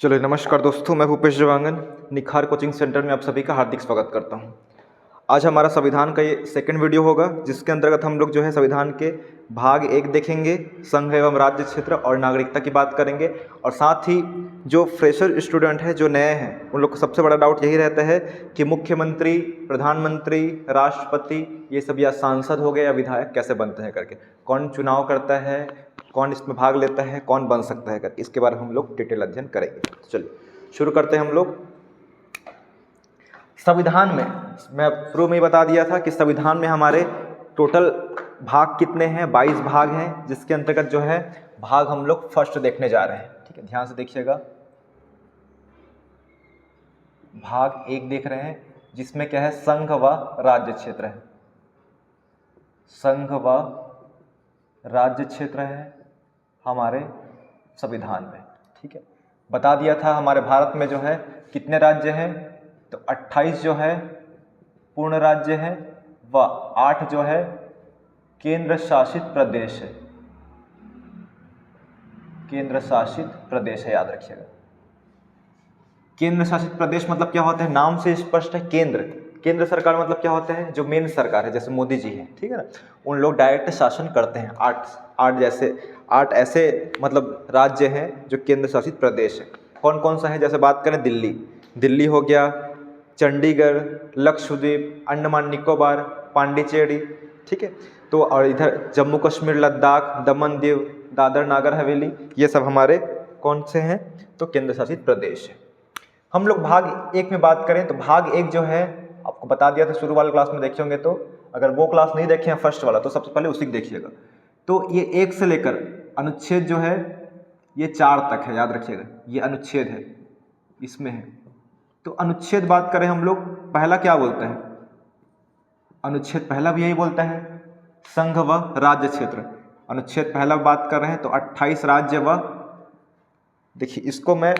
चलो नमस्कार दोस्तों, मैं भूपेश जवांगन निखार कोचिंग सेंटर में आप सभी का हार्दिक स्वागत करता हूं। आज हमारा संविधान का ये सेकंड वीडियो होगा, जिसके अंतर्गत हम लोग जो है संविधान के भाग 1 देखेंगे, संघ एवं राज्य क्षेत्र और नागरिकता की बात करेंगे। और साथ ही जो फ्रेशर स्टूडेंट है, जो नए हैं, उन लोग का सबसे बड़ा डाउट यही रहता है कि मुख्यमंत्री, प्रधानमंत्री, राष्ट्रपति, ये सब या सांसद हो गए या विधायक कैसे बनते हैं करके, कौन चुनाव करता है, कौन इसमें भाग लेता है, कौन बन सकता है करके, इसके बारे में हम लोग डिटेल अध्ययन करेंगे। चलिए शुरू करते हैं हम लोग। संविधान में मैं शुरू में ही बता दिया था कि संविधान में हमारे टोटल भाग कितने हैं, 22 भाग हैं, जिसके अंतर्गत जो है भाग हम लोग फर्स्ट देखने जा रहे हैं। ठीक है, ध्यान से देखिएगा। भाग 1 देख रहे हैं, जिसमें क्या है, संघ व राज्य क्षेत्र है। संघ व राज्य क्षेत्र है हमारे संविधान में। ठीक है, बता दिया था हमारे भारत में जो है कितने राज्य हैं, तो 28 जो है पूर्ण राज्य है व 8 जो है केंद्र शासित प्रदेश है। केंद्र शासित प्रदेश है, याद रखिएगा। केंद्र शासित प्रदेश मतलब क्या होता है, नाम से स्पष्ट है। केंद्र सरकार मतलब क्या होता है, जो मेन सरकार है, जैसे मोदी जी हैं, ठीक है ना, उन लोग डायरेक्ट शासन करते हैं। 8 ऐसे मतलब राज्य हैं जो केंद्र शासित प्रदेश है। कौन कौन सा है, जैसे बात करें, दिल्ली हो गया, चंडीगढ़, लक्षद्वीप, अंडमान निकोबार, पांडिचेरी, ठीक है। तो और इधर जम्मू कश्मीर, लद्दाख, दमन दीव, दादर नागर हवेली, ये सब हमारे कौन से हैं, तो केंद्र शासित प्रदेश है। हम लोग भाग 1 में बात करें तो भाग 1 जो है आपको बता दिया था, शुरू वाले क्लास में देखे होंगे। तो अगर वो क्लास नहीं देखे हैं फर्स्ट वाला, तो सबसे पहले उसी को देखिएगा। तो ये 1 से लेकर अनुच्छेद जो है ये 4 तक है, याद रखिएगा। ये अनुच्छेद है, इसमें है। तो अनुच्छेद बात करें हम लोग, पहला क्या बोलता है, अनुच्छेद पहला भी यही बोलता है, संघ व राज्य क्षेत्र। अनुच्छेद पहला बात कर रहे हैं तो 28 राज्य व, देखिए इसको मैं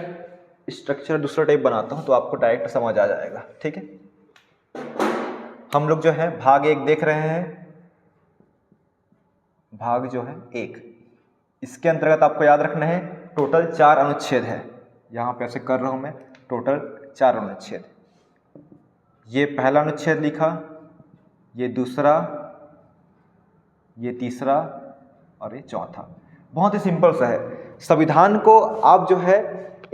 स्ट्रक्चर दूसरा टाइप बनाता हूं तो आपको डायरेक्ट समझ आ जाएगा। ठीक है, हम लोग जो है भाग 1 देख रहे हैं। भाग जो है 1, इसके अंतर्गत आपको याद रखना है टोटल 4 अनुच्छेद है। यहाँ पे ऐसे कर रहा हूँ मैं, टोटल 4 अनुच्छेद। ये पहला अनुच्छेद लिखा, ये दूसरा, ये तीसरा और ये चौथा। बहुत ही सिंपल सा है। संविधान को आप जो है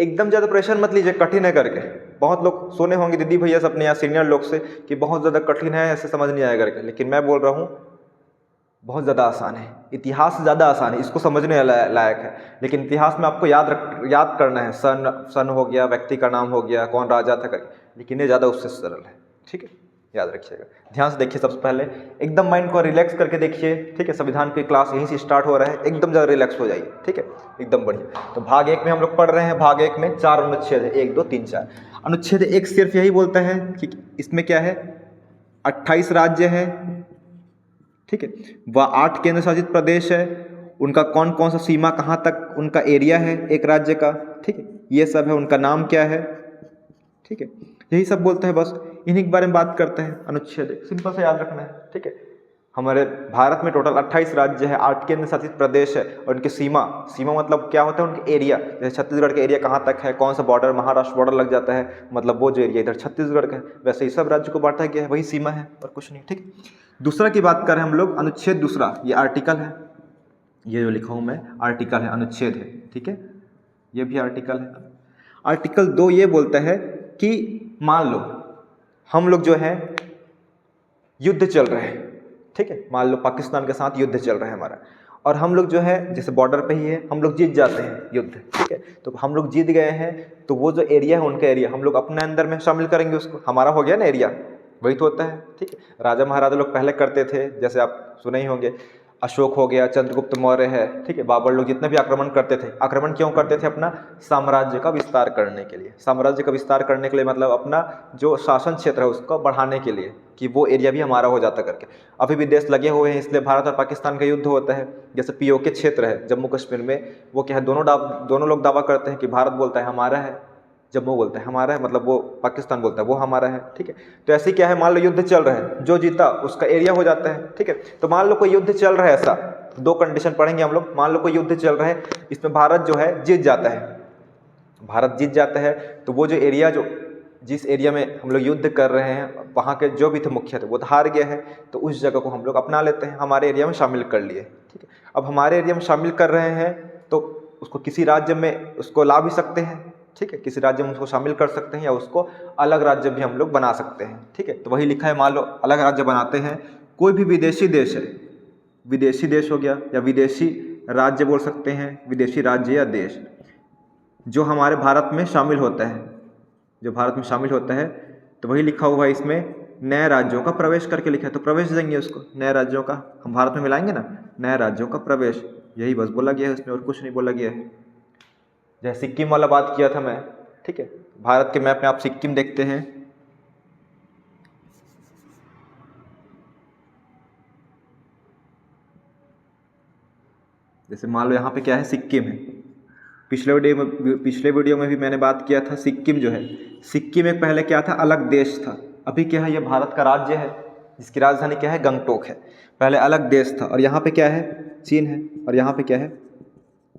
एकदम ज़्यादा प्रेशर मत लीजिए कठिन है करके। बहुत लोग सुने होंगे दीदी भैया से अपने या सीनियर लोग से कि बहुत ज़्यादा कठिन है, ऐसे समझ नहीं आएगा करके, लेकिन मैं बोल रहा हूँ बहुत ज़्यादा आसान है। इतिहास ज़्यादा आसान है, इसको समझने लायक है। लेकिन इतिहास में आपको याद करना है, सन हो गया, व्यक्ति का नाम हो गया, कौन राजा था करके, लेकिन ये ज़्यादा उससे सरल है। ठीक है, याद रखिएगा। ध्यान से देखिए, सबसे पहले एकदम माइंड को रिलैक्स करके देखिए। ठीक है, संविधान की क्लास यहीं से स्टार्ट हो रहा है, एकदम ज़्यादा रिलैक्स हो जाइए। ठीक है, एकदम बढ़िया। तो भाग 1 में हम लोग पढ़ रहे हैं। भाग 1 में 4 अनुच्छेद है, 1, 2, 3, 4। अनुच्छेद 1 सिर्फ यही बोलता है कि इसमें क्या है, 28 राज्य है, ठीक है, वह 8 केंद्र शासित प्रदेश है। उनका कौन कौन सा सीमा, कहाँ तक उनका एरिया है एक राज्य का, ठीक है, ये सब है। उनका नाम क्या है, ठीक है, यही सब बोलता है। बस इन्हीं के बारे में बात करते हैं। अनुच्छेद 1 सिंपल से याद रखना है। ठीक है, हमारे भारत में टोटल 28 राज्य है, 8 केंद्र शासित प्रदेश है, और उनकी सीमा मतलब क्या होता है, उनके एरिया। जैसे छत्तीसगढ़ का एरिया कहाँ तक है, कौन सा बॉर्डर, महाराष्ट्र बॉर्डर लग जाता है, मतलब वो जो एरिया इधर छत्तीसगढ़ का है, वैसे ही सब राज्य को बांटा गया है, वही सीमा है और कुछ नहीं। ठीक, दूसरा की बात करें हम लोग, अनुच्छेद दूसरा, ये आर्टिकल है, ये जो लिखा हूँ मैं आर्टिकल है, अनुच्छेद है। ठीक है, ये भी आर्टिकल है। आर्टिकल 2 ये बोलता है कि मान लो हम लोग जो है युद्ध चल रहे हैं, ठीक है, मान लो पाकिस्तान के साथ युद्ध चल रहा है हमारा, और हम लोग जो है जैसे बॉर्डर पे ही है, हम लोग जीत जाते हैं युद्ध। ठीक है, तो हम लोग जीत गए हैं, तो वो जो एरिया है, उनका एरिया हम लोग अपने अंदर में शामिल करेंगे, उसको हमारा हो गया ना एरिया, वही तो होता है। ठीक है, राजा महाराजा लोग पहले करते थे, जैसे आप सुने ही होंगे, अशोक हो गया, चंद्रगुप्त मौर्य है, ठीक है, बाबर लोग जितने भी आक्रमण करते थे, आक्रमण क्यों करते थे, अपना साम्राज्य का विस्तार करने के लिए। साम्राज्य का विस्तार करने के लिए मतलब अपना जो शासन क्षेत्र है उसको बढ़ाने के लिए, कि वो एरिया भी हमारा हो जाता करके। अभी भी देश लगे हुए हैं, इसलिए भारत और पाकिस्तान का युद्ध होता है। जैसे पीओके क्षेत्र है जम्मू कश्मीर में, वो क्या है, दोनों लोग दावा करते हैं कि भारत बोलता है हमारा है, जम्मू बोलता है हमारा है, मतलब वो पाकिस्तान बोलता है वो हमारा है। ठीक है, तो ऐसे क्या है, मान लो युद्ध चल रहा है, जो जीता उसका एरिया हो जाता है। ठीक है, तो मान लो कोई युद्ध चल रहा है, ऐसा 2 कंडीशन पढ़ेंगे हम लोग। मान लो कोई युद्ध चल रहा है, इसमें भारत जो है जीत जाता है, भारत जीत जाता है तो वो जो एरिया जिस एरिया में हम लोग युद्ध कर रहे हैं वहाँ के जो भी थे मुखिया थे वो तो हार गया है, तो उस जगह को हम लोग अपना लेते हैं, हमारे एरिया में शामिल कर लिए। ठीक है, अब हमारे एरिया में शामिल कर रहे हैं तो उसको किसी राज्य में उसको ला भी सकते हैं। ठीक है, किसी राज्य में उसको शामिल कर सकते हैं या उसको अलग राज्य भी हम लोग बना सकते हैं। ठीक है, तो वही लिखा है, मान लो अलग राज्य बनाते हैं, कोई भी विदेशी देश है, विदेशी देश हो गया या विदेशी राज्य बोल सकते हैं, विदेशी राज्य या देश जो हमारे भारत में शामिल होता है, जो भारत में शामिल होता है, तो वही लिखा हुआ है इसमें, नए राज्यों का प्रवेश करके लिखा है, तो प्रवेश देंगे उसको, नए राज्यों का हम भारत में मिलाएंगे ना, नए राज्यों का प्रवेश, यही बस बोला गया है उसमें और कुछ नहीं बोला गया है। जैसे सिक्किम वाला बात किया था मैं। ठीक है, भारत के मैप में आप सिक्किम देखते हैं, जैसे मान लो यहाँ पे क्या है, सिक्किम है। पिछले वीडियो में भी मैंने बात किया था, सिक्किम जो है, सिक्किम एक पहले क्या था, अलग देश था, अभी क्या है, ये भारत का राज्य है जिसकी राजधानी क्या है, गंगटोक है। पहले अलग देश था और यहाँ पे क्या है, चीन है, और यहाँ पे क्या है,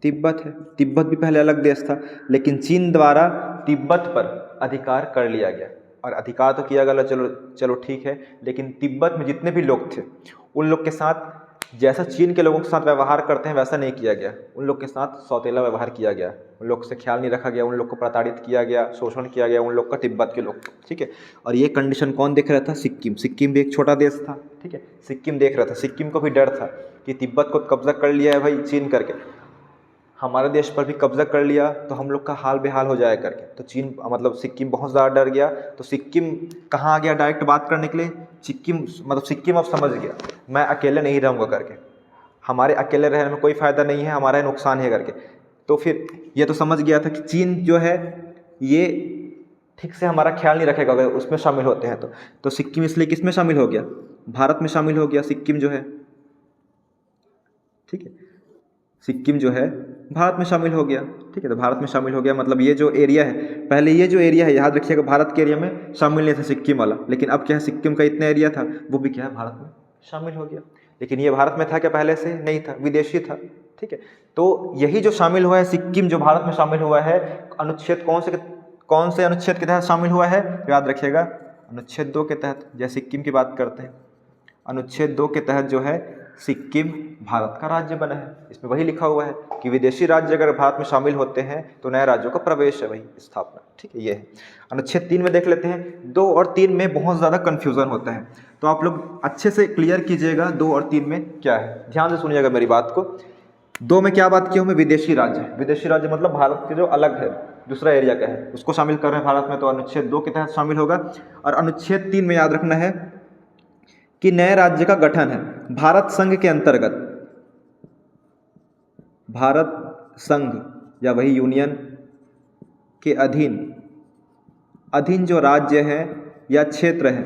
तिब्बत है। तिब्बत भी पहले अलग देश था, लेकिन चीन द्वारा तिब्बत पर अधिकार कर लिया गया, और अधिकार तो किया गया, चलो चलो ठीक है, लेकिन तिब्बत में जितने भी लोग थे उन लोग के साथ जैसा चीन के लोगों के साथ व्यवहार करते हैं वैसा नहीं किया गया, उन लोग के साथ सौतेला व्यवहार किया गया, उन लोग से ख्याल नहीं रखा गया, उन लोग को प्रताड़ित किया गया, शोषण किया गया उन लोग का, तिब्बत के लोग। ठीक है, और ये कंडीशन कौन देख रहा था, सिक्किम। सिक्किम भी एक छोटा देश था। ठीक है, सिक्किम देख रहा था, सिक्किम को भी डर था कि तिब्बत को कब्जा कर लिया है भाई चीन करके, हमारे देश पर भी कब्जा कर लिया तो हम लोग का हाल बेहाल हो जाए करके, तो चीन मतलब सिक्किम बहुत ज़्यादा डर गया। तो सिक्किम कहाँ आ गया डायरेक्ट बात करने के लिए, सिक्किम अब समझ गया मैं अकेले नहीं रहूँगा करके, हमारे अकेले रहने में कोई फ़ायदा नहीं है, हमारा नुकसान है करके। तो फिर ये तो समझ गया था कि चीन जो है ये ठीक से हमारा ख्याल नहीं रखेगा अगर उसमें शामिल होते हैं तो सिक्किम इसलिए किस में शामिल हो गया, भारत में शामिल हो गया सिक्किम जो है। ठीक है, सिक्किम जो है भारत में शामिल हो गया। ठीक है, तो भारत में शामिल हो गया मतलब ये जो एरिया है, पहले ये जो एरिया है याद रखिएगा, भारत के एरिया में शामिल नहीं था सिक्किम वाला, लेकिन अब क्या है, सिक्किम का इतना एरिया था वो भी क्या है, भारत में शामिल हो गया। लेकिन ये भारत में था क्या, पहले से नहीं था, विदेशी था। ठीक है, तो यही जो शामिल हुआ है सिक्किम, जो भारत में शामिल हुआ है, अनुच्छेद कौन से अनुच्छेद के तहत शामिल हुआ है, याद रखिएगा, अनुच्छेद 2 के तहत। जैसे सिक्किम की बात करते हैं, अनुच्छेद 2 के तहत जो है सिक्किम भारत का राज्य बना है। इसमें वही लिखा हुआ है कि विदेशी राज्य अगर भारत में शामिल होते हैं तो नए राज्यों का प्रवेश है, वही स्थापना। ठीक है, ये है। अनुच्छेद 3 में देख लेते हैं, 2 और 3 में बहुत ज़्यादा कन्फ्यूज़न होता है, तो आप लोग अच्छे से क्लियर कीजिएगा 2 और 3 में क्या है, ध्यान से सुनिएगा मेरी बात को। 2 में क्या बात की हूँ मैं, विदेशी राज्य। विदेशी राज्य मतलब भारत के जो अलग है, दूसरा एरिया का है, उसको शामिल कर रहे हैं भारत में, तो अनुच्छेद 2 के तहत शामिल होगा। और अनुच्छेद 3 में याद रखना है कि नए राज्य का गठन है भारत संघ के अंतर्गत, भारत संघ या वही यूनियन के अधीन जो राज्य है या क्षेत्र है,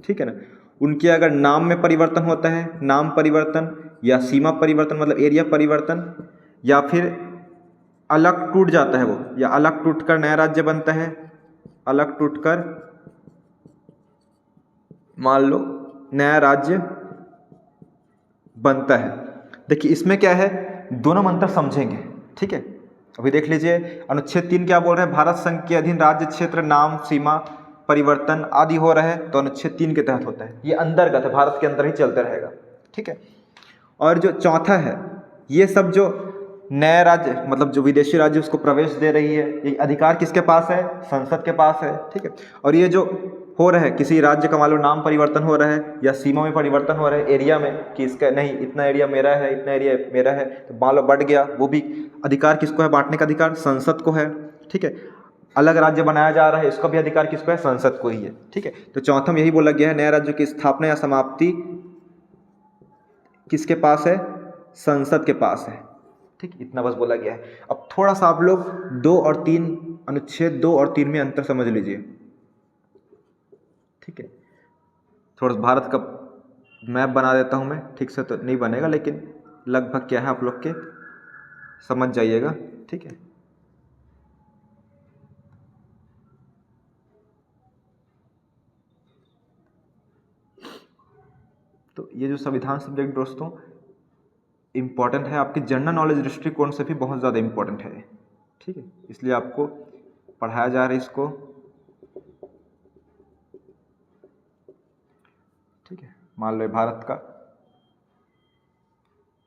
ठीक है ना, उनके अगर नाम में परिवर्तन होता है, नाम परिवर्तन या सीमा परिवर्तन मतलब एरिया परिवर्तन, या फिर अलग टूट जाता है वो, या अलग टूटकर नया राज्य बनता है, अलग टूटकर मान लो नया राज्य बनता है। देखिए इसमें क्या है, दोनों मंत्र समझेंगे। ठीक है, अभी देख लीजिए अनुच्छेद 3 क्या बोल रहे हैं, भारत संघ के अधीन राज्य क्षेत्र नाम सीमा परिवर्तन आदि हो रहा है, तो अनुच्छेद 3 के तहत होता है, ये अंतर्गत है, भारत के अंदर ही चलते रहेगा। ठीक है, और जो चौथा है, ये सब जो नया राज्य मतलब जो विदेशी राज्य उसको प्रवेश दे रही है, ये अधिकार किसके पास है, संसद के पास है। ठीक है, और ये जो हो रहा है किसी राज्य का मान लो नाम परिवर्तन हो रहा है या सीमा में परिवर्तन हो रहा है एरिया में, कि इसका नहीं इतना एरिया मेरा है, इतना एरिया मेरा है, तो मान लो बढ़ गया, वो भी अधिकार किसको है, बांटने का अधिकार संसद को है। ठीक है, अलग राज्य बनाया जा रहा है, इसका भी अधिकार किसको है, संसद को ही है। ठीक है, तो चौथा में यही बोला गया है, नया राज्य की स्थापना या समाप्ति किसके पास है, संसद के पास है। ठीक, इतना बस बोला गया है। अब थोड़ा सा आप लोग 2 और 3 अनुच्छेद 2 और 3 में अंतर समझ लीजिए। ठीक है, थोड़ा सा भारत का मैप बना देता हूँ मैं, ठीक से तो नहीं बनेगा लेकिन लगभग क्या है आप लोग के समझ जाइएगा। ठीक है, तो ये जो संविधान सब्जेक्ट दोस्तों इम्पॉर्टेंट है, आपके जनरल नॉलेज दृष्टिकोण से भी बहुत ज़्यादा इम्पॉर्टेंट है। ठीक है, इसलिए आपको पढ़ाया जा रहा है इसको। ठीक है, मान लो भारत का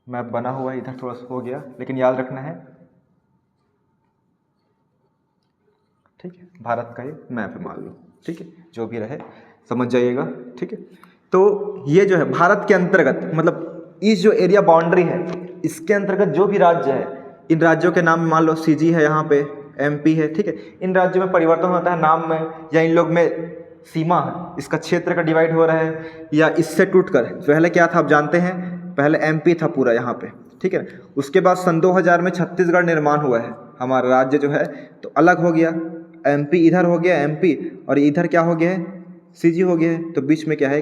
मैप बना हुआ है, इधर थोड़ा सा हो गया, लेकिन याद रखना है। ठीक है, भारत का ये मैप है मान लो। ठीक है, जो भी रहे समझ जाइएगा। ठीक है, तो ये जो है भारत के अंतर्गत, मतलब इस जो एरिया बाउंड्री है इसके अंतर्गत जो भी राज्य है, इन राज्यों के नाम मान लो सीजी है, यहाँ पे एमपी है। ठीक है, इन राज्यों में परिवर्तन होता है नाम में, या इन लोग में सीमा है, इसका क्षेत्र का डिवाइड हो रहा है, या इससे टूटकर पहले क्या था आप जानते हैं, पहले एमपी था पूरा यहाँ पे। ठीक है, उसके बाद सन 2000 में छत्तीसगढ़ निर्माण हुआ है, हमारा राज्य जो है तो अलग हो गया, एमपी इधर हो गया एमपी, और इधर क्या हो गया है, सीजी हो गया है, तो बीच में क्या है,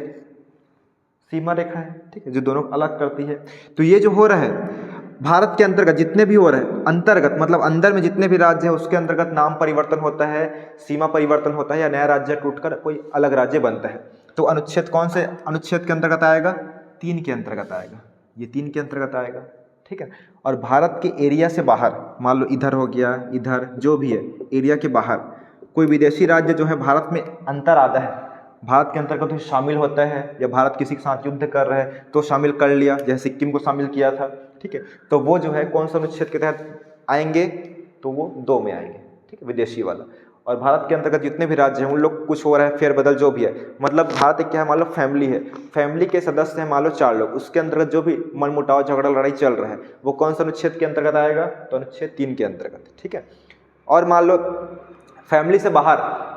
सीमा रेखा है। ठीक है, जो दोनों अलग करती है। तो ये जो हो रहा है भारत के अंतर्गत जितने भी हो रहे हैं, अंतर्गत मतलब अंदर में जितने भी राज्य है उसके अंतर्गत नाम परिवर्तन होता है, सीमा परिवर्तन होता है, या नया राज्य टूटकर कोई अलग राज्य बनता है। तो अनुच्छेद कौन से अनुच्छेद के अंतर्गत आएगा, 3 के अंतर्गत आएगा, ये 3 के अंतर्गत आएगा। ठीक है, और भारत के एरिया से बाहर, मान लो इधर हो गया, इधर जो भी है एरिया के बाहर कोई विदेशी राज्य जो है भारत में अंतर आता है, भारत के अंतर्गत तो शामिल होता है, या भारत किसी के साथ युद्ध कर रहा है तो शामिल कर लिया, जैसे सिक्किम को शामिल किया था। ठीक है, तो वो जो है कौन सा अनुच्छेद के तहत आएंगे, तो वो 2 में आएंगे। ठीक है, विदेशी वाला। और भारत के अंतर्गत जितने भी राज्य हैं उन लोग कुछ हो रहा है फेरबदल जो भी है, मतलब भारत एक क्या है, मान लो फैमिली है, फैमिली के सदस्य हैं मान लो 4 लोग, उसके अंतर्गत जो भी मनमुटाव झगड़ा लड़ाई चल रहा है वो कौन सा अनुच्छेद के अंतर्गत आएगा, तो अनुच्छेद 3 के अंतर्गत। ठीक है, और मान लो फैमिली से बाहर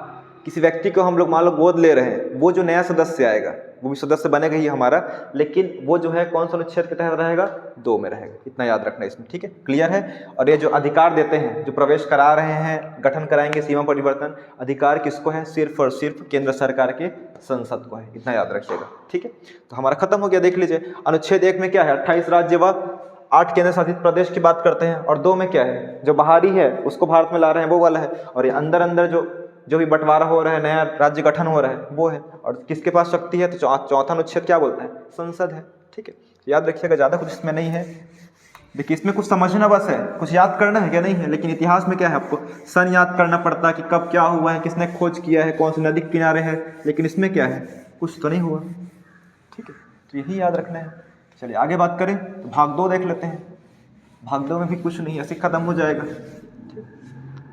किसी व्यक्ति को हम लोग मान लो गोद ले रहे हैं, वो जो नया सदस्य आएगा वो भी सदस्य बनेगा ही हमारा, लेकिन वो जो है कौन सा अनुच्छेद के तहत रहेगा, 2 में रहेगा। इतना याद रखना है इसमें। ठीक है, क्लियर है। और ये जो अधिकार देते हैं, जो प्रवेश करा रहे हैं, गठन कराएंगे सीमा परिवर्तन, अधिकार किसको है, सिर्फ और सिर्फ केंद्र सरकार के संसद को है। इतना याद रखिएगा। ठीक है, तो हमारा खत्म हो गया। देख लीजिए अनुच्छेद 1 में क्या है, 28 राज्य व 8 केंद्र शासित प्रदेश की बात करते हैं, और 2 में क्या है, जो बाहरी है उसको भारत में ला रहे हैं वो वाला है, और ये अंदर अंदर जो भी बंटवारा हो रहा है, नया राज्य गठन हो रहा है वो है। और किसके पास शक्ति है, तो चौथा अनुच्छेद क्या बोलता है, संसद है। ठीक है, याद रखिएगा, ज़्यादा कुछ इसमें नहीं है। देखिए इसमें कुछ समझना बस है, कुछ याद करना है क्या, नहीं है। लेकिन इतिहास में क्या है, आपको सन याद करना पड़ता है कि कब क्या हुआ है, किसने खोज किया है, कौन सी नदी के किनारे है, लेकिन इसमें क्या है, कुछ तो नहीं हुआ। ठीक है, तो यही याद रखना है। चलिए आगे बात करें, तो भाग 2 देख लेते हैं। भाग 2 में भी कुछ नहीं, ऐसे खत्म हो जाएगा।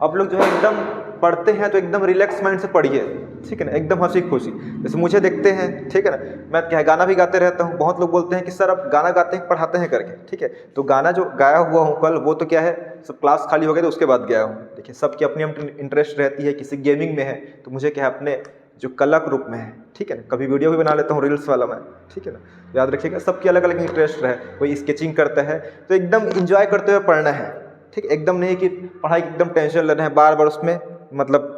आप लोग जो है एकदम पढ़ते हैं तो एकदम रिलैक्स माइंड से पढ़िए। ठीक है ना, एकदम हंसी खुशी। जैसे मुझे देखते हैं, ठीक है ना, मैं क्या है गाना भी गाते रहता हूँ। बहुत लोग बोलते हैं कि सर आप गाना गाते हैं पढ़ाते हैं करके। ठीक है, तो गाना जो गाया हुआ हूँ कल, वो तो क्या है, सब क्लास खाली हो गए तो उसके बाद गया हूँ। देखिए सबकी अपनी अपनी इंटरेस्ट रहती है, किसी गेमिंग में है तो मुझे क्या है अपने जो कला के रूप में है। ठीक है ना, कभी वीडियो भी बना लेता हूँ रील्स वाला मैं। ठीक है ना, याद रखिएगा सबकी अलग अलग इंटरेस्ट है। कोई स्केचिंग करता है तो एकदम इंजॉय करते हुए पढ़ना है। ठीक, एकदम नहीं कि पढ़ाई की एकदम टेंशन ले रहे हैं बार बार उसमें, मतलब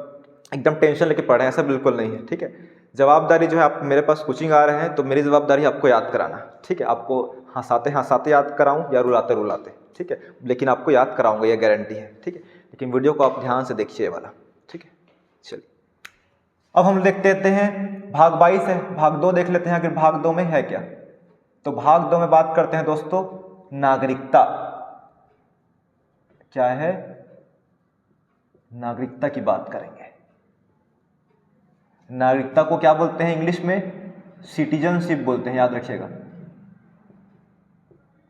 एकदम टेंशन लेके पढ़े, ऐसा बिल्कुल नहीं है। ठीक है, जवाबदारी जो है, आप मेरे पास कोचिंग आ रहे हैं तो मेरी जवाबदारी आपको याद कराना। ठीक है, आपको हंसाते हंसाते याद कराऊं या रुलाते रुलाते, ठीक है, लेकिन आपको याद कराऊंगा, ये गारंटी है। ठीक है, लेकिन वीडियो को आप ध्यान से देखिए वाला। ठीक है, चलिए अब हम देख लेते हैं भाग 22 है, भाग 2 देख लेते हैं आखिर भाग 2 में है क्या। तो भाग 2 में बात करते हैं दोस्तों नागरिकता। क्या है, नागरिकता की बात करेंगे। नागरिकता को क्या बोलते हैं इंग्लिश में, सिटीजनशिप बोलते हैं, याद रखिएगा।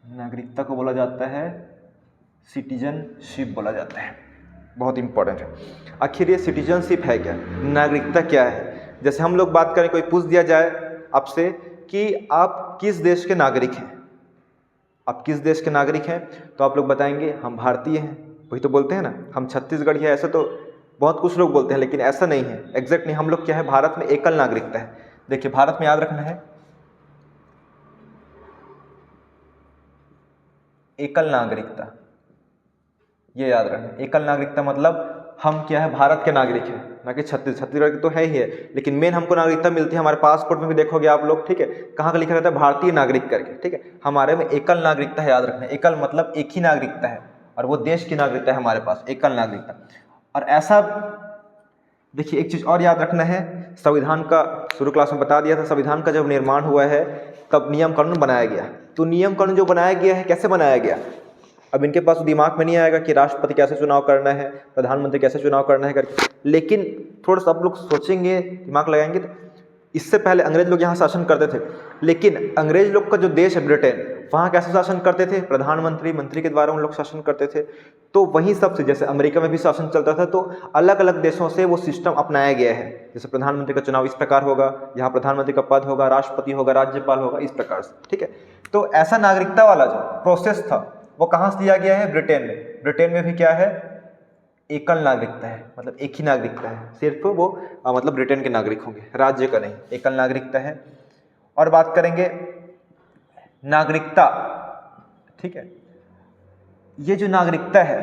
नागरिकता को बोला जाता है सिटीजनशिप बोला जाता है, बहुत इंपॉर्टेंट है। आखिर ये सिटीजनशिप है क्या, नागरिकता क्या है। जैसे हम लोग बात करें, कोई पूछ दिया जाए आपसे कि आप किस देश के नागरिक हैं, आप किस देश के नागरिक हैं, तो आप लोग बताएंगे हम भारतीय हैं। वही तो बोलते हैं ना, हम छत्तीसगढ़ी है, ऐसा तो बहुत कुछ लोग बोलते हैं, लेकिन ऐसा नहीं है, एग्जैक्ट नहीं। हम लोग क्या है, भारत में एकल नागरिकता है। देखिए भारत में याद रखना है एकल नागरिकता, ये याद रखना। एकल नागरिकता मतलब हम क्या है, भारत के नागरिक हैं, ना कि छत्तीसगढ़ तो है ही है, लेकिन मेन हमको नागरिकता मिलती है हमारे पासपोर्ट में भी देखोगे आप लोग। ठीक है, कहाँ का लिखा रहता है, भारतीय नागरिक करके। ठीक है, हमारे में एकल नागरिकता है, याद रखना। एकल मतलब एक ही नागरिकता है, और वो देश की नागरिकता है हमारे पास, एकल नागरिकता। और ऐसा देखिए एक चीज़ और याद रखना है, संविधान का शुरू क्लास में बता दिया था, संविधान का जब निर्माण हुआ है तब नियम कानून बनाया गया। तो नियम कानून जो बनाया गया है कैसे बनाया गया, अब इनके पास दिमाग में नहीं आएगा कि राष्ट्रपति कैसे चुनाव करना है, प्रधानमंत्री कैसे चुनाव करना है करके, लेकिन थोड़ा सा आप लोग सोचेंगे, दिमाग लगाएंगे तो इससे पहले अंग्रेज लोग यहाँ शासन करते थे, लेकिन अंग्रेज लोग का जो देश है ब्रिटेन, वहाँ कैसे शासन करते थे, प्रधानमंत्री मंत्री के द्वारा उन लोग शासन करते थे। तो वहीं सबसे, जैसे अमेरिका में भी शासन चलता था, तो अलग अलग देशों से वो सिस्टम अपनाया गया है। जैसे प्रधानमंत्री का चुनाव इस प्रकार होगा, यहाँ प्रधानमंत्री का पद होगा, राष्ट्रपति होगा, राज्यपाल होगा, इस प्रकार से, ठीक है। तो ऐसा नागरिकता वाला जो प्रोसेस था वो कहाँ से लिया गया है, ब्रिटेन में। ब्रिटेन में भी क्या है, एकल नागरिकता है, मतलब एक ही नागरिकता है, सिर्फ वो मतलब ब्रिटेन के नागरिक होंगे, राज्य का नहीं, एकल नागरिकता है। और बात करेंगे नागरिकता, ठीक है, ये जो नागरिकता है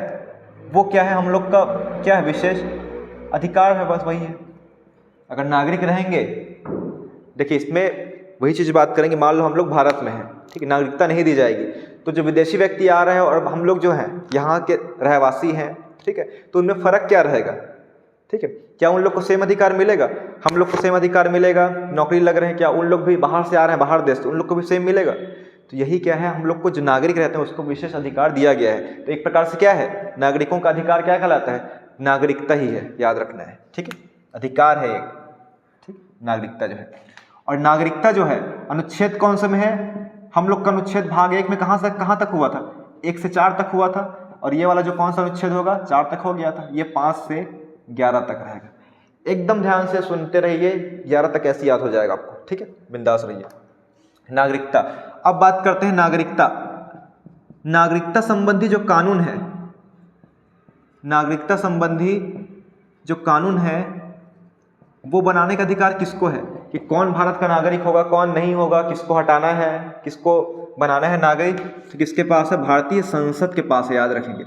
वो क्या है, हम लोग का क्या है, विशेष अधिकार है, बस वही है। अगर नागरिक रहेंगे, देखिए इसमें वही चीज़ बात करेंगे, मान लो हम लोग भारत में हैं, ठीक है, नागरिकता नहीं दी जाएगी, तो जो विदेशी व्यक्ति आ रहे हैं और हम लोग जो हैं यहाँ के रहवासी हैं, ठीक है, तो उनमें फ़र्क क्या रहेगा, ठीक है, क्या उन लोग को सेम अधिकार मिलेगा, हम लोग को सेम अधिकार मिलेगा, नौकरी लग रहे हैं, क्या उन लोग भी बाहर से आ रहे हैं, बाहर देश, तो उन लोग को भी सेम मिलेगा। तो यही क्या है, हम लोग को जो नागरिक रहते हैं उसको विशेष अधिकार दिया गया है। तो एक प्रकार से क्या है, नागरिकों का अधिकार क्या कहलाता है, नागरिकता ही है, याद रखना है, ठीक है, अधिकार है एक, ठीक, नागरिकता जो है। और नागरिकता जो है अनुच्छेद कौन से में है, हम लोग का अनुच्छेद भाग 1 में कहाँ से कहाँ तक हुआ था, 1 से 4 तक हुआ था, और ये वाला जो कौन सा अनुच्छेद होगा, 4 तक हो गया था, ये 5 से 11 तक रहेगा। एकदम ध्यान से सुनते रहिए, 11 तक ऐसे याद हो जाएगा आपको, ठीक है, बिंदास रहिए। नागरिकता, अब बात करते हैं नागरिकता। नागरिकता संबंधी जो कानून है, नागरिकता संबंधी जो कानून है वो बनाने का अधिकार किसको है, कि कौन भारत का नागरिक होगा, कौन नहीं होगा, किसको हटाना है, किसको बनाना है नागरिक, तो किसके पास है, भारतीय संसद के पास है, याद रखेंगे।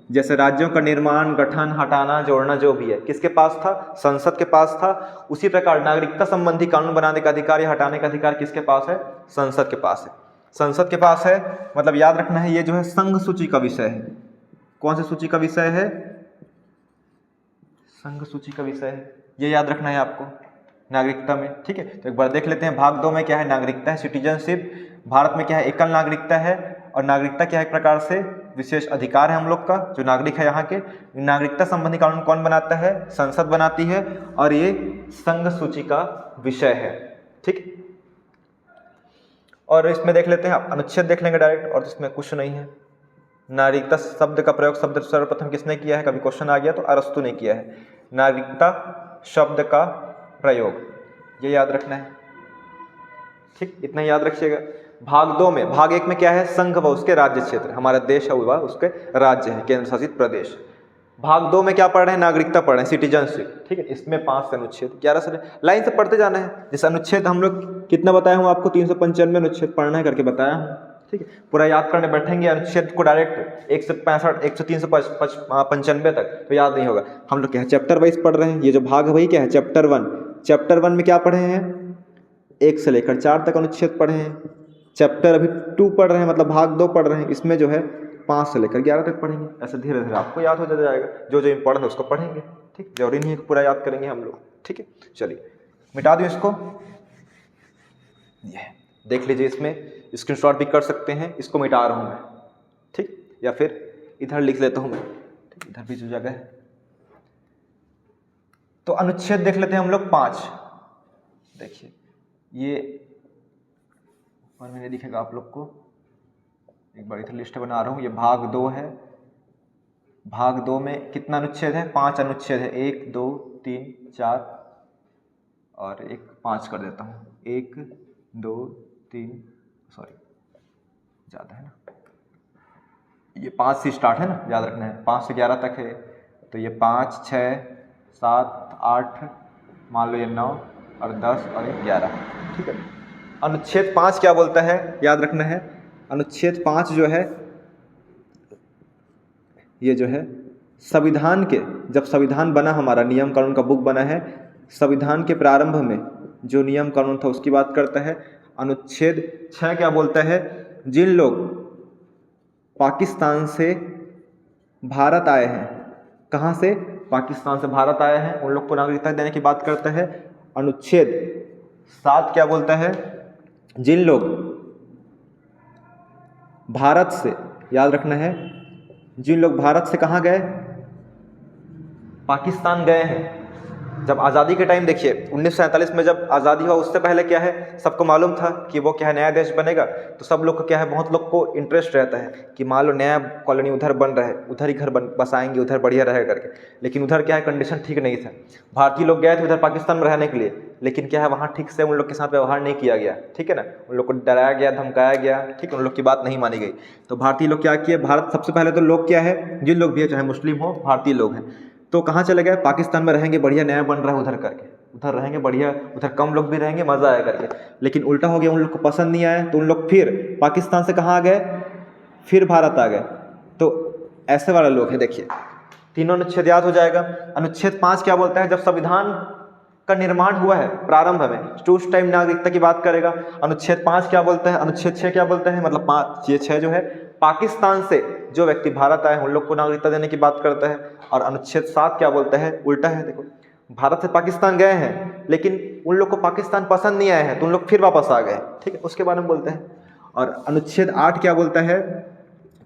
जैसे राज्यों का निर्माण, गठन, हटाना, जोड़ना जो भी है, किसके पास था, संसद के पास था। उसी प्रकार नागरिकता संबंधी कानून बनाने का अधिकार या हटाने का अधिकार किसके पास है, संसद के पास है। संसद के पास है, मतलब याद रखना है, ये जो है संघ सूची का विषय है। कौन सी सूची का विषय है, संघ सूची का विषय है, ये याद रखना है आपको नागरिकता में, ठीक है। तो एक बार देख लेते हैं, भाग 2 में क्या है, नागरिकता है, सिटीजनशिप। भारत में क्या है, एकल नागरिकता है, और नागरिकता क्या है, एक प्रकार से विशेष अधिकार है हम लोग का, जो नागरिक है यहाँ के। नागरिकता संबंधी कानून कौन बनाता है, संसद बनाती है, और ये संघ सूची का विषय है, ठीक। और इसमें देख लेते हैं, अनुच्छेद देख लेंगे डायरेक्ट, और इसमें कुछ नहीं है। नागरिकता शब्द का प्रयोग शब्द सर्वप्रथम किसने किया है, कभी क्वेश्चन आ गया तो अरस्तु ने किया है, नागरिकता शब्द का प्रयोग, ये याद रखना है, ठीक, इतना याद रखिएगा। भाग 2 में, भाग 1 में क्या है, संघ व उसके राज्य क्षेत्र, हमारा देश है वह उसके राज्य हैं, केंद्र शासित प्रदेश। भाग 2 में क्या पढ़ रहे हैं, नागरिकता पढ़ रहे हैं, सिटीजनशिप, ठीक है। इसमें 5 से अनुच्छेद, 11 से लाइन से पढ़ते जाना है। जैसे अनुच्छेद हम लोग कितना बताया हूँ आपको, 395 अनुच्छेद पढ़ना है करके बताया हूँ, ठीक है। पूरा याद करने बैठेंगे अनुच्छेद को डायरेक्ट 1 से 65 1 से 395 तक तो याद नहीं होगा। हम लोग क्या है, चैप्टर वाइज पढ़ रहे हैं, ये जो भाग है वही क्या है, चैप्टर 1। चैप्टर 1 में क्या पढ़े हैं, 1 से लेकर 4 तक अनुच्छेद पढ़े हैं। चैप्टर अभी 2 पढ़ रहे हैं, मतलब भाग 2 पढ़ रहे हैं, इसमें जो है 5 से लेकर 11 तक पढ़ेंगे। ऐसे धीरे धीरे आपको याद हो जाएगा, जो जो इम्पोर्टेंट है उसको पढ़ेंगे, ठीक, जरूरी नहीं है पूरा याद करेंगे हम लोग, ठीक है। चलिए मिटा दूँ इसको, ये देख लीजिए, इसमें स्क्रीनशॉट भी कर सकते हैं, इसको मिटा रहा हूँ मैं, ठीक, या फिर इधर लिख लेता हूँ मैं, ठीक, इधर भी जो जगह है। तो अनुच्छेद देख लेते हैं हम लोग 5। देखिए ये और मैंने दिखेगा आप लोग को, एक बार इधर लिस्ट बना रहा हूँ, ये भाग 2 है। भाग 2 में कितना अनुच्छेद है, 5 अनुच्छेद है, 1 2 3 4 और एक 5 कर देता हूँ, 1 2 3, सॉरी ज़्यादा है ना, ये 5 से स्टार्ट है ना, याद रखना है, 5 से 11 तक है। तो ये 5 6 7 8, मान लो ये 9 और 10 और 11, ठीक है। अनुच्छेद 5 क्या बोलता है, याद रखना है। अनुच्छेद 5 जो है, ये जो है संविधान के, जब संविधान बना, हमारा नियम कानून का बुक बना है, संविधान के प्रारंभ में जो नियम कानून था उसकी बात करता है। अनुच्छेद 6 क्या बोलता है, जिन लोग पाकिस्तान से भारत आए हैं, कहाँ से, पाकिस्तान से भारत आए हैं, उन लोग को नागरिकता देने की बात करता है। अनुच्छेद 7 क्या बोलता है, जिन लोग भारत से, याद रखना है, जिन लोग भारत से कहाँ गए, पाकिस्तान गए हैं। जब आज़ादी के टाइम देखिए 1947 में जब आज़ादी हुआ, उससे पहले क्या है, सबको मालूम था कि वो क्या है, नया देश बनेगा। तो सब लोग को क्या है, बहुत लोग को इंटरेस्ट रहता है कि मान लो नया कॉलोनी उधर बन रहा है, उधर ही घर बसाएंगे, उधर बढ़िया रहेगा करके। लेकिन उधर क्या है, कंडीशन ठीक नहीं था। भारतीय लोग गए थे उधर पाकिस्तान में रहने के लिए, लेकिन क्या है, वहाँ ठीक से उन लोग के साथ व्यवहार नहीं किया गया, ठीक है ना। उन लोग को डराया गया, धमकाया गया, ठीक है, उन लोग की बात नहीं मानी गई। तो भारतीय लोग क्या किए, भारत सबसे पहले तो लोग क्या है, जिन लोग भी है, चाहे मुस्लिम हो, भारतीय लोग हैं, तो कहाँ चले गए, पाकिस्तान में रहेंगे, बढ़िया नया बन रहा है उधर करके, उधर रहेंगे बढ़िया, उधर कम लोग भी रहेंगे, मज़ा आया करके। लेकिन उल्टा हो गया, उन लोग को पसंद नहीं आया, तो उन लोग फिर पाकिस्तान से कहाँ आ गए, फिर भारत आ गए। तो ऐसे वाले लोग हैं। देखिए तीनों अनुच्छेद याद हो जाएगा। अनुच्छेद 5 क्या बोलता है, जब संविधान का निर्माण हुआ है प्रारंभ में, तो उस टाइम नागरिकता की बात करेगा। अनुच्छेद 5 क्या बोलता है, अनुच्छेद 6 क्या बोलता है, मतलब 5 ये 6 जो है पाकिस्तान से जो व्यक्ति भारत आए उन लोग को नागरिकता देने की बात करता है। और अनुच्छेद 7 क्या बोलता है, उल्टा है। देखो भारत से पाकिस्तान गए हैं, लेकिन उन लोग को पाकिस्तान पसंद नहीं आए हैं, तो उन लोग फिर वापस आ गए, ठीक है, उसके बारे में बोलते हैं। और अनुच्छेद 8 क्या बोलता है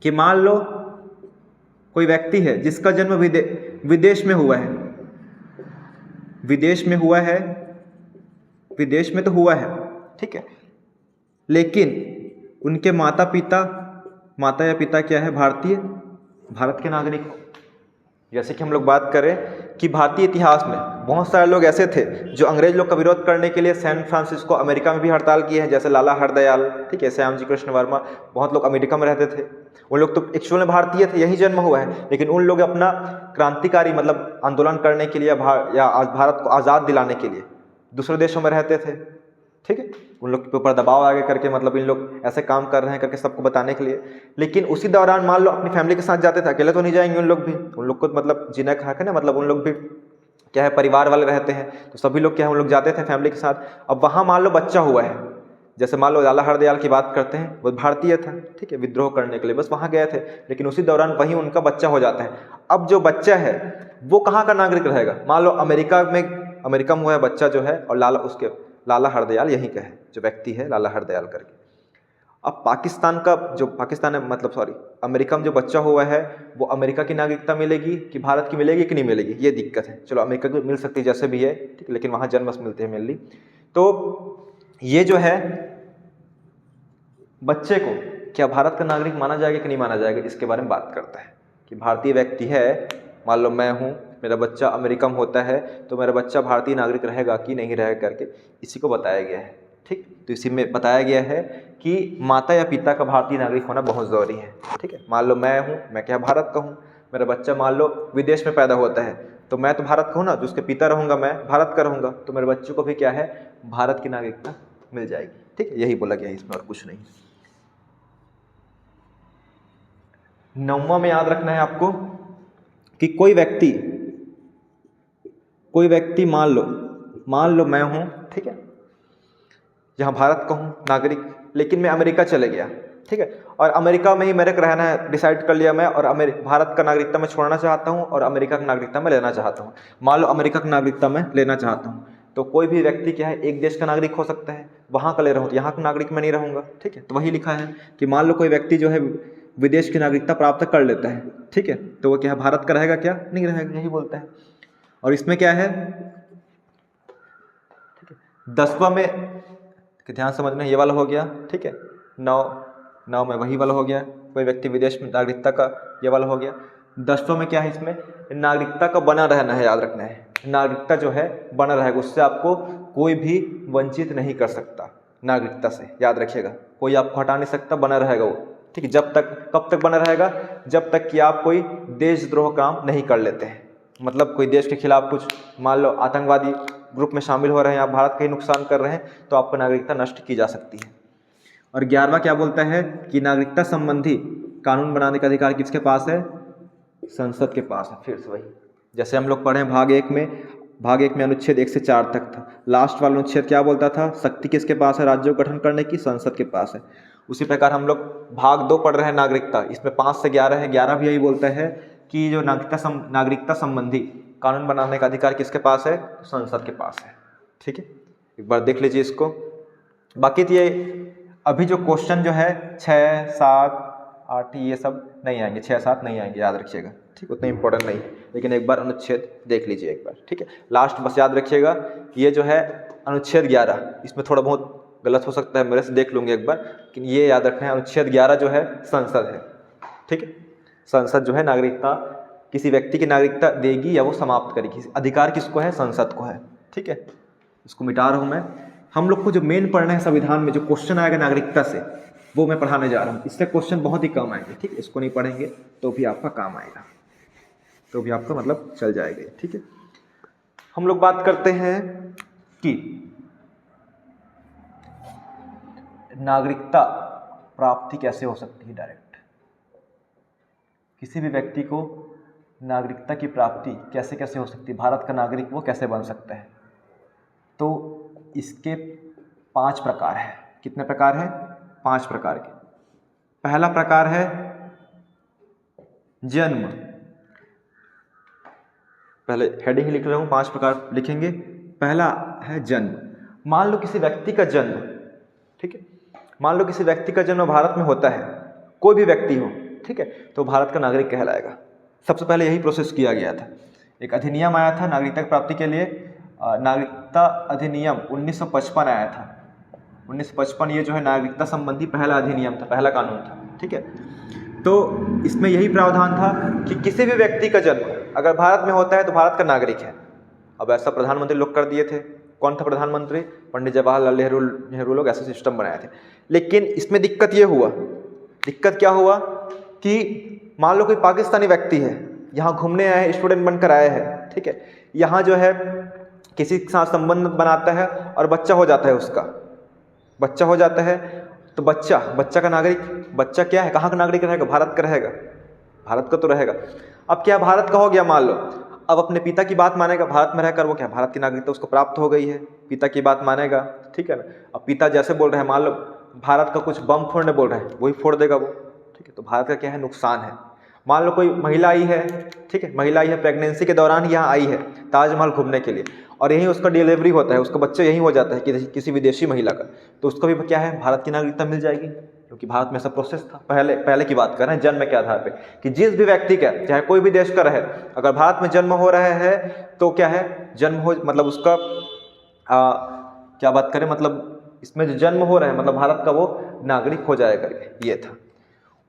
कि मान लो कोई व्यक्ति है जिसका जन्म विदेश में हुआ है, विदेश में हुआ है, विदेश में तो हुआ है, ठीक है, लेकिन उनके माता या पिता क्या है, भारतीय, भारत के नागरिक हो। जैसे कि हम लोग बात करें कि भारतीय इतिहास में बहुत सारे लोग ऐसे थे जो अंग्रेज लोग का विरोध करने के लिए सैन फ्रांसिस्को अमेरिका में भी हड़ताल किए हैं, जैसे लाला हरदयाल, ठीक है, श्यामजी कृष्ण वर्मा, बहुत लोग अमेरिका में रहते थे। उन लोग तो एक्चुअल में भारतीय थे, यही जन्म हुआ है, लेकिन उन लोग अपना क्रांतिकारी मतलब आंदोलन करने के लिए या भारत को आज़ाद दिलाने के लिए दूसरे देशों में रहते थे, ठीक है। उन लोग के ऊपर दबाव आगे करके मतलब इन लोग ऐसे काम कर रहे हैं करके सबको बताने के लिए। लेकिन उसी दौरान मान लो अपनी फैमिली के साथ जाते थे, अकेले तो नहीं जाएंगे उन लोग भी, उन लोग को मतलब जीने का हक है ना, मतलब उन लोग भी क्या है, परिवार वाले रहते हैं, तो सभी लोग क्या है, उन लोग जाते थे फैमिली के साथ। अब वहाँ मान लो बच्चा हुआ है, जैसे मान लो लाला हरदयाल की बात करते हैं, वो भारतीय था, ठीक है, विद्रोह करने के लिए बस वहाँ गए थे, लेकिन उसी दौरान वहीं उनका बच्चा हो जाता है। अब जो बच्चा है वो कहाँ का नागरिक रहेगा, मान लो अमेरिका में हुआ है बच्चा जो है, और लाला हरदयाल यहीं का है, जो व्यक्ति है लाला हरदयाल करके। अब पाकिस्तान है, मतलब सॉरी, अमेरिका में जो बच्चा हुआ है वो अमेरिका की नागरिकता मिलेगी कि भारत की मिलेगी कि नहीं मिलेगी, ये दिक्कत है। चलो अमेरिका की मिल सकती है जैसे भी है, ठीक है, लेकिन वहाँ जन्मस मिलते हैं मेनली। तो ये जो है बच्चे को क्या भारत का नागरिक माना जाएगा कि नहीं माना जाएगा, इसके बारे में बात करता है कि भारतीय व्यक्ति है, मान लो मैं हूँ, मेरा बच्चा अमेरिका में होता है, तो मेरा बच्चा भारतीय नागरिक रहेगा कि नहीं रहेगा करके इसी को बताया गया है, ठीक। तो इसी में बताया गया है कि माता या पिता का भारतीय नागरिक होना बहुत ज़रूरी है, ठीक है। मान लो मैं हूँ, मैं क्या भारत का हूँ, मेरा बच्चा मान लो विदेश में पैदा होता है, तो मैं तो भारत का हूँ ना, जो उसके पिता रहूँगा मैं भारत का रहूँगा, तो मेरे बच्चों को भी क्या है, भारत की नागरिकता मिल जाएगी, ठीक है। यही बोला गया है इसमें, और कुछ नहीं। 9वां में याद रखना है आपको कि कोई व्यक्ति मान लो मैं हूँ, ठीक है, यहाँ भारत का हूँ नागरिक, लेकिन मैं अमेरिका चले गया, ठीक है, और अमेरिका में ही मेरे को रहना है, डिसाइड कर लिया मैं, और भारत का नागरिकता मैं छोड़ना चाहता हूँ और अमेरिका की नागरिकता मैं लेना चाहता हूँ। मान लो अमेरिका की नागरिकता मैं लेना चाहता हूँ, तो कोई भी व्यक्ति क्या है, एक देश का नागरिक हो सकता है, वहाँ का ले रहा हूँ तो यहाँ का नागरिक मैं नहीं रहूँगा, ठीक है। तो वही लिखा है कि मान लो कोई व्यक्ति जो है विदेश की नागरिकता प्राप्त कर लेता है, ठीक है, तो वो क्या है, भारत का रहेगा क्या, नहीं रहेगा, यही बोलता है। और इसमें क्या है, 10वां में ध्यान समझना, ये वाला हो गया, ठीक है, 9 में वही वाला हो गया, कोई व्यक्ति विदेश में नागरिकता का, ये वाला हो गया। 10वां में क्या है, इसमें नागरिकता का बना रहना है, याद रखना है, नागरिकता जो है बना रहेगा, उससे आपको कोई भी वंचित नहीं कर सकता नागरिकता से, याद रखिएगा, कोई आपको हटा नहीं सकता, बना रहेगा वो, ठीक है। कब तक बना रहेगा, जब तक कि आप कोई देशद्रोह काम नहीं कर लेते हैं, मतलब कोई देश के खिलाफ कुछ मान लो आतंकवादी ग्रुप में शामिल हो रहे हैं, आप भारत का ही नुकसान कर रहे हैं, तो आपको नागरिकता नष्ट की जा सकती है। और 11वां क्या बोलता है कि नागरिकता संबंधी कानून बनाने का अधिकार किसके पास है, संसद के पास है। फिर से वही, जैसे हम लोग पढ़े भाग एक में अनुच्छेद 1 से 4 तक था, लास्ट वाला अनुच्छेद क्या बोलता था, शक्ति किसके पास है राज्यों को गठन करने की, संसद के पास है। उसी प्रकार हम लोग भाग 2 पढ़ रहे हैं नागरिकता, इसमें 5 से 11 है, 11 भी यही बोलता है कि जो नागरिकता संबंधी कानून बनाने का अधिकार किसके पास है, संसद के पास है, ठीक है। एक बार देख लीजिए इसको। बाकी तो ये अभी जो क्वेश्चन जो है 6, 7, 8 ये सब नहीं आएंगे, 6 7 नहीं आएंगे, याद रखिएगा, ठीक, उतना इंपॉर्टेंट नहीं है, लेकिन एक बार अनुच्छेद देख लीजिए एक बार, ठीक है। लास्ट बस याद रखिएगा, ये जो है अनुच्छेद 11, इसमें थोड़ा बहुत गलत हो सकता है, मेरे से देख लूँगी एक बार, लेकिन ये याद रखना है, अनुच्छेद 11 जो है संसद है, ठीक है। संसद जो है नागरिकता, किसी व्यक्ति की नागरिकता देगी या वो समाप्त करेगी, अधिकार किसको है, संसद को है, ठीक है। इसको मिटा रहा हूँ मैं। हम लोग को जो मेन पढ़ना है संविधान में, जो क्वेश्चन आएगा नागरिकता से, वो मैं पढ़ाने जा रहा हूँ। इससे क्वेश्चन बहुत ही कम आएंगे, ठीक है। इसको नहीं पढ़ेंगे तो भी आपका काम आएगा, तो भी आपका मतलब चल जाएगा, ठीक है। हम लोग बात करते हैं कि नागरिकता प्राप्ति कैसे हो सकती है डायरेक्ट, किसी भी व्यक्ति को नागरिकता की प्राप्ति कैसे कैसे हो सकती है, भारत का नागरिक वो कैसे बन सकता है। तो इसके 5 प्रकार है। कितने प्रकार है? 5 प्रकार के। पहला प्रकार है जन्म, पहले हेडिंग लिख रहा हूँ, 5 प्रकार लिखेंगे। पहला है जन्म। मान लो किसी व्यक्ति का जन्म, ठीक है, मान लो किसी व्यक्ति का जन्म भारत में होता है, कोई भी व्यक्ति हो, ठीक है, तो भारत का नागरिक कहलाएगा। सबसे पहले यही प्रोसेस किया गया था। एक अधिनियम आया था नागरिकता की प्राप्ति के लिए, नागरिकता अधिनियम 1955 आया था। 1955 ये जो है नागरिकता संबंधी पहला अधिनियम था, पहला कानून था, ठीक है। तो इसमें यही प्रावधान था कि किसी भी व्यक्ति का जन्म अगर भारत में होता है तो भारत का नागरिक है। अब ऐसा प्रधानमंत्री लोग कर दिए थे। कौन था प्रधानमंत्री? पंडित जवाहरलाल नेहरू लोग ऐसा सिस्टम बनाए थे। लेकिन इसमें दिक्कत ये हुआ, दिक्कत क्या हुआ कि मान लो कोई पाकिस्तानी व्यक्ति है, यहाँ घूमने आए हैं, स्टूडेंट बनकर आए हैं, ठीक है, यहाँ जो है किसी के साथ संबंध बनाता है और बच्चा हो जाता है, उसका बच्चा हो जाता है, तो बच्चा का नागरिक, बच्चा क्या है, कहाँ का नागरिक रहेगा? भारत का रहेगा, भारत का तो रहेगा। अब क्या भारत का हो गया मान लो, अब अपने पिता की बात मानेगा, भारत में रहकर वो क्या भारत की नागरिकता उसको प्राप्त हो गई है, पिता की बात मानेगा, ठीक है ना। अब पिता जैसे बोल रहे हैं, मान लो भारत का कुछ बम फोड़ने बोल रहे हैं, वही फोड़ देगा वो, ठीक है, तो भारत का क्या है, नुकसान है। मान लो कोई महिला आई है, ठीक है, महिला आई है, प्रेगनेंसी के दौरान यहाँ आई है ताजमहल घूमने के लिए, और यहीं उसका डिलीवरी होता है, उसका बच्चा यहीं हो जाता है किसी विदेशी महिला का, तो उसको भी क्या है, भारत की नागरिकता मिल जाएगी, क्योंकि भारत में ऐसा प्रोसेस था। पहले की बात कर रहे हैं, जन्म के आधार पे, कि जिस भी व्यक्ति का, चाहे कोई भी देश का रहे, अगर भारत में जन्म हो रहा है तो क्या है, जन्म हो मतलब उसका क्या बात करें, मतलब इसमें जो जन्म हो रहा है मतलब भारत का वो नागरिक हो जाएगा, ये था।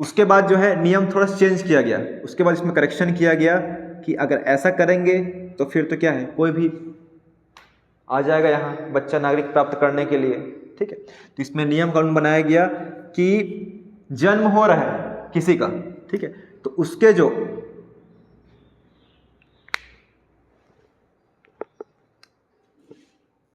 उसके बाद जो है नियम थोड़ा चेंज किया गया, उसके बाद इसमें करेक्शन किया गया कि अगर ऐसा करेंगे तो फिर तो क्या है, कोई भी आ जाएगा यहाँ बच्चा नागरिक प्राप्त करने के लिए, ठीक है। तो इसमें नियम कानून बनाया गया कि जन्म हो रहा है किसी का, ठीक है, तो उसके जो